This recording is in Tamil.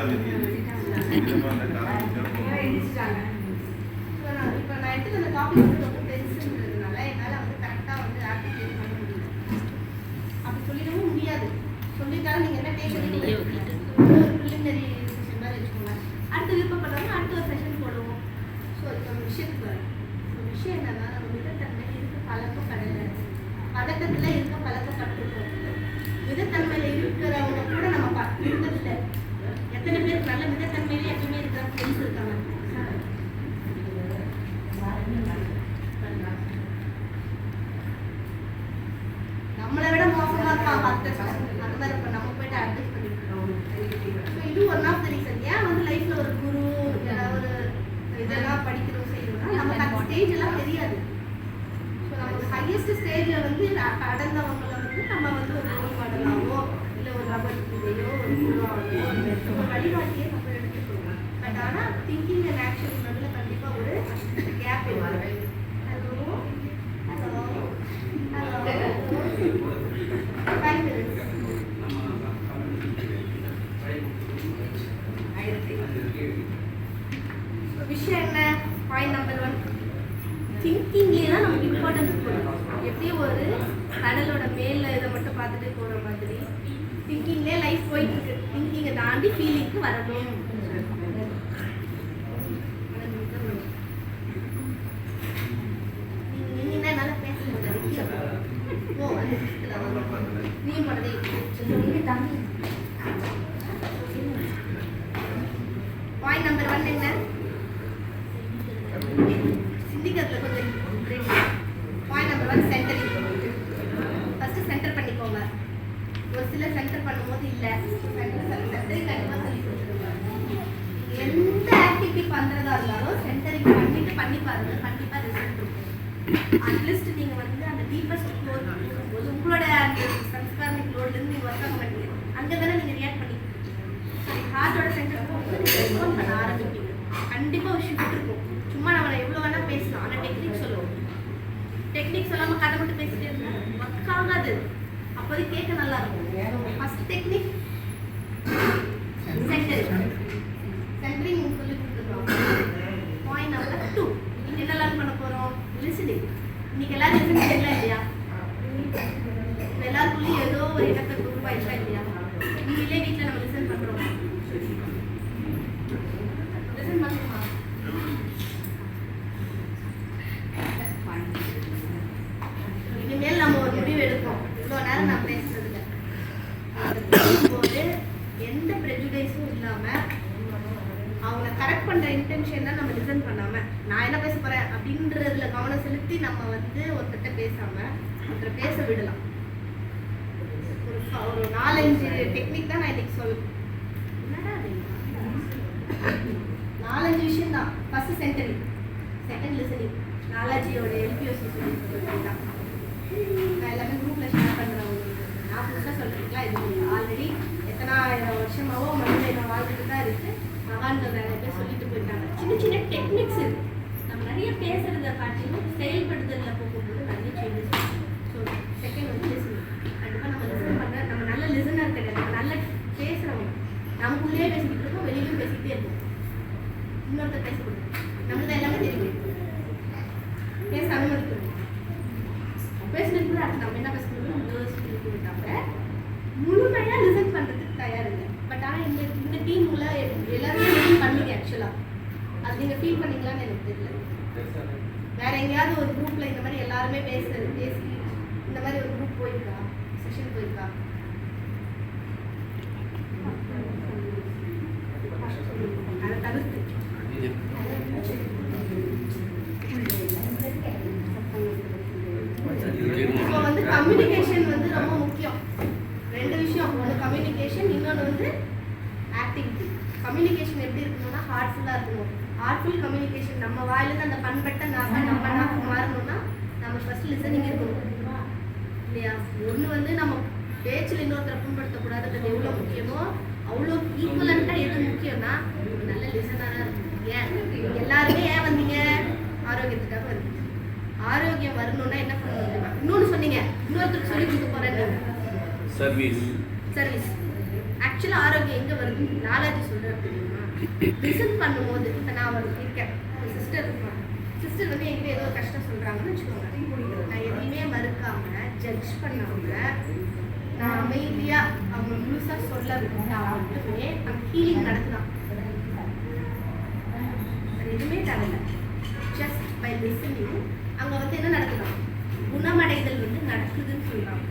இப்போ நான் எடுத்து அந்த காப்பி வந்து ரொம்ப பெருசுன்றதுனால என்னால் வந்து கரெக்டாக வந்து ஆப்ளிகேட் பண்ண முடியல. அப்படி சொல்லிடவும் முடியாது. சொல்லிட்டாலும் நீங்கள் என்ன டேக் ஒரு ப்ரிலிமினரி செஷன் மாதிரி வச்சுக்கோங்க. அடுத்து விருப்பப்படுறவங்க அடுத்த ஒரு செஷன் போடுவோம். ஸோ இப்போ விஷயத்துக்கு வரும். விஷயம் என்னன்னா நம்ம மிதத்தன்மையில் இருக்க பழக்கப்படலை, பதட்டத்தில் இருக்க பழக்கப்பட்டிருக்கோம். மிதத்தன்மையில் இருக்கிறவங்க கூட நம்ம இருந்ததில்லை. எத்தனை பேருக்கு நல்ல மிதத்தன்மையிலே எப்பவுமே இருக்கிற ஃப்ரெண்ட்ஸ் இருக்காங்க? நம்மளை விட மோசமா இருப்பான் 10%. அந்த மாதிரி இப்போ நம்ம போயிட்டு அட்ஜஸ்ட் பண்ணிக்கிறோம். இது ஒன் ஆஃப் த ரீசன். ஏன் வந்து லைஃப்ல ஒரு குரு ஏதாவது இதெல்லாம் படிக்கிறோம் செய்யணும்னா நமக்கு அந்த ஸ்டேஜ் எல்லாம் தெரியாது. ஸோ நம்ம ஹையஸ்ட் ஸ்டேஜில் வந்து அடந்தவங்களை வந்து நம்ம வந்து ஒரு ரோல் மாடலாவோ இல்லை ஒரு ரபர் இதையோ ஒரு குருவாகவோ ஒரு வழிகாட்டியே நம்ம எடுத்துக்கணும். பட் ஆனால் திங்கிங் அண்ட் ஆக்ஷன் நடுவில் கண்டிப்பாக ஒரு கேப் இருக்கு. Hello hello hello 5 minutes. விஷயம் என்ன? பாயிண்ட் நம்பர் 1, திங்கிங்லேயே தான் நமக்கு இம்பார்ட்டன்ஸ் போடும். எப்படியும் ஒரு கடலோட மேல இதை மட்டும் பார்த்துட்டு போகிற மாதிரி திங்கிங்லேயே லைஃப் போயிட்டு இருக்கு. திங்கிங்கை தாண்டி ஃபீலிங்க்கு வரணும். நீங்கள் என்னால் பேச முடியாது. ஓ அந்த நீ பண்ணதே பாயிண்ட் நம்பர் 1 என்ன? சிந்திக்கிறதுல கொஞ்சம் point number 1 centring. First centre பண்ணிக்கோங்க. ஒரு சிலர் சென்டர் பண்ணும்போது இல்லை சென்டரிங் கண்டிப்பாக சொல்லி கொடுத்துருங்க. எந்த ஆக்டிவிட்டி பண்ணுறதா இருந்தாலும் சென்டரிங் பண்ணிட்டு பண்ணி பாருங்க, கண்டிப்பாக ரிசல்ட் இருக்கும். அட்லீஸ்ட் நீங்கள் வந்து அந்த டீப்பஸ்ட் ஃப்ளோர் போது உங்களோட அந்த சன்ஸ்கார்மிக் லோட்லேருந்து நீங்கள் ஒர்க் ஆக மாட்டீங்க. அங்கே தானே நீங்கள் ரியாக்ட் பண்ணி ஹார்ட்டோட சென்டர் போகும்போது நீங்கள் ரெஸ்பாண்ட் பண்ண ஆரம்பிப்பீங்க. கண்டிப்பாக ஒரு ஷிஃப்ட் இருக்கும். சும்மா நம்மளை எவ்வளோ வேணால் பேசலாம், ஆனால் டெக்னிக் சொல்லுவோம். டெக்னிக் சொல்லாமல் கதை மட்டும் பேசிட்டே இருந்தால் ஒர்க் ஆகாது. அப்போது கேட்க நல்லா இருக்கும். First technique centring. சென்டரிங் சொல்லி கொடுத்துருக்கோம். பாயிண்ட் நம்பர் 2, நீங்கள் என்ன லேர்ன் பண்ண போகிறோம்? லிசனிங். இன்னைக்கு எல்லாரும் லிசன் பண்ணலாம் இல்லையா? எல்லாருக்குள்ளேயும் ஏதோ ஒரு இடத்தை உருவாயிடுச்சா இல்லையா? நீங்களே வீட்டில் நம்ம லிசன் பண்ணுறோம். லிசன் பண்ணுமா? இனிமேல் நம்ம ஒரு முடிவு எடுப்போம். இவ்வளோ நேரம் நான் பேசுறதுல போது எந்த ப்ரெஜுடைஸும் இல்லாமல் அவங்கள கரெக்ட் பண்ணுற இன்டென்ஷன் தான் நம்ம லிசன் பண்ணாமல் நான் என்ன பேச போகிறேன் அப்படின்றதுல கவனம் செலுத்தி நம்ம வந்து ஒருத்தட்ட பேசாமல் ஒருத்தரை பேச விடலாம். ஒரு 4-5 டெக்னிக் தான் நான் இன்னைக்கு சொல்லுவேன். 4-5 விஷயம் தான். ஃபர்ஸ்ட் சென்டரிங், செகண்ட் லிசனிங், நாலாஜியோட எல்பிஓசி சொல்லிட்டாங்க. நான் எல்லாமே குரூப்பில் ஷேர் பண்ணுறவங்க. நான் புதுசாக சொல்கிறதுக்குலாம் இது ஆல்ரெடி எத்தனாயிரம் வருஷமாவோ மனிதன் வாழ்ந்துட்டு தான் இருக்குது. மகான்கள் நிறைய பேர் சொல்லிட்டு போயிட்டாங்க. சின்ன சின்ன டெக்னிக்ஸ் இருக்குது. நம்ம நிறைய பேசுகிறத காட்டிலும் செயல்படுத்தலில் போகும்போது நிறைய சேஞ்சஸ். ஸோ செகண்ட் வந்து லிசனிங். கண்டிப்பாக நம்ம லிசன் பண்ண நம்ம நல்ல லிசனர் கிடையாது. நம்ம நல்ல பேசுகிறவங்க. நமக்குள்ளேயே பேசிக்கிட்டு இருக்கோம், வெளியிலும் பேசிக்கிட்டே இருக்கோம். இன்னொருத்தர் பேசக்கூடாது. நம்மளுக்கு எல்லாமே தெரியும். பேச அனுமதிக்கணும். பேசினது கூட அடுத்து நம்ம என்ன பேசணும் தவிர முழுமையாக லிசன் பண்ணுறதுக்கு தயாரில்லை. பட் ஆனால் இந்த டீமில் எல்லாருமே லிசன் பண்ணுங்க. ஆக்சுவலாக அது நீங்கள் ஃபீல் பண்ணீங்களான்னு எனக்கு தெரியல. வேறு எங்கேயாவது ஒரு குரூப்பில் இந்த மாதிரி எல்லாருமே பேசி இந்த மாதிரி ஒரு குரூப் போயிருக்கா, செஷன் போயிருக்கா? அதை தவிர்த்து இப்போ வந்து கம்யூனிகேஷன் வந்து ரொம்ப முக்கியம். 2 விஷயம். ஒன்று கம்யூனிகேஷன், இன்னொன்று வந்து ஆக்டிவிட்டி. கம்யூனிகேஷன் எப்படி இருக்கணும்னா ஹார்ட்ஃபுல்லாக இருக்கணும். ஹார்ட்ஃபுல் கம்யூனிகேஷன் நம்ம வாயிலிருந்து அந்த பண்பட்ட நம்ம மாறணும்னா நம்ம ஃபர்ஸ்ட் லிசனிங் இருக்கணும் இல்லையா? ஒன்று வந்து நம்ம பேச்சில் இன்னொருத்தரை புண்படுத்தக்கூடாதுன்றது எவ்வளோ முக்கியமோ அவ்வளோ ஈக்குவலண்ட்டாக எது முக்கியம்னா நல்ல லிசனராக இருக்கும். ஏன் எல்லாருமே ஏன் வந்தீங்க? ஆரோக்கியத்துக்காக வந்தீங்க. ஆரோக்கியம் வரணும்னா என்ன பண்ணணும்? இன்னொன்று சொன்னீங்க, இன்னொருத்தருக்கு சொல்லி கொடுக்க போகிறேன்னு. சர்வீஸ். ஆக்சுவலாக ஆரோக்கியம் எங்கே வருது நாலாஜி சொல்கிறேன் அப்படின்னா லிசன் பண்ணும்போது இப்போ நான் இருக்கேன் சிஸ்டர் இருப்பேன். சிஸ்டர் வந்து என்கிட்ட ஏதோ கஷ்டம் சொல்கிறாங்கன்னு வச்சுக்கோங்க, நான் எதையுமே மறுக்காமல் ஜட்ஜ் பண்ணாமல் நான் அமைதியாக அவங்க முழுசாக சொல்ல விட்டா மட்டுமே அந்த ஹீலிங் நடக்குதான். எதுவுமே தரல, ஜஸ்ட் பை லிசனிங் அங்கே வந்து என்ன நடக்குதான் குணமடைதல் வந்து நடக்குதுன்னு சொல்கிறாங்க.